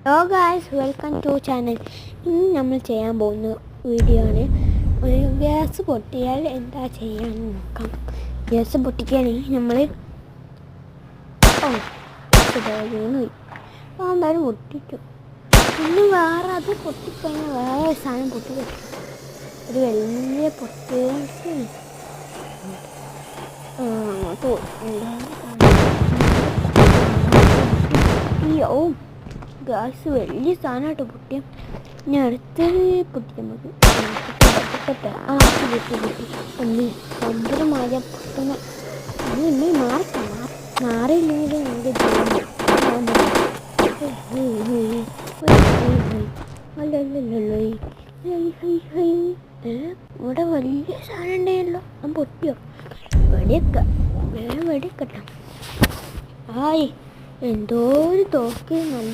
Hello guys, welcome to channel. ഇന്ന് നമ്മൾ ചെയ്യാൻ പോകുന്ന വീഡിയോ ആണ്. ഒരു ഗ്യാസ് പൊട്ടിയാൽ എന്താ ചെയ്യാൻ നോക്കാം. ഗ്യാസ് പൊട്ടിക്കുകയാണെങ്കിൽ നമ്മൾ എന്തായാലും പൊട്ടിച്ചു. പിന്നെ വേറെ അത് പൊട്ടിക്കഴിഞ്ഞാൽ വേറെ ഒരു സാധനം പൊട്ടി വെക്കും. ഒരു വലിയ പൊട്ടിയ ഗ്യാസ് വലിയ സാധനമായിട്ട് പൊട്ടിയ ഇനി അടുത്തത് പൊട്ടിയാൽ മതി. പൊട്ടി ഒന്ന് ഭയങ്കര മാറിയ പൊട്ടുന്ന ഇന്ന് മാറിയില്ലെങ്കിൽ ഇവിടെ വലിയ സാധനം ഉണ്ടായല്ലോ. ഞാൻ പൊട്ടിയോ? വെടിയൊക്കെ വെടിയൊക്കെ. ആയി എന്തോ ഒരു തോക്ക് നല്ല